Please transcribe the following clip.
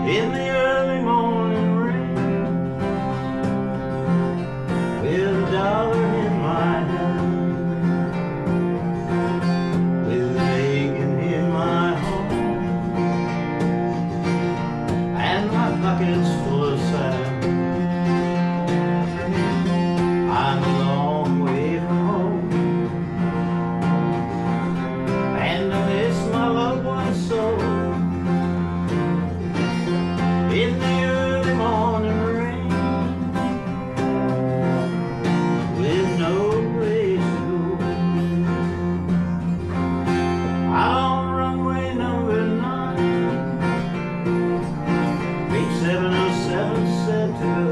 in the early morning rain, with a dollar in my hand, with bacon in my home, and my pockets full of sand. I'm a long way from home, and I miss my loved ones so. In the early morning rain, with no place to go, out on runway number 9, Big 707 said to go.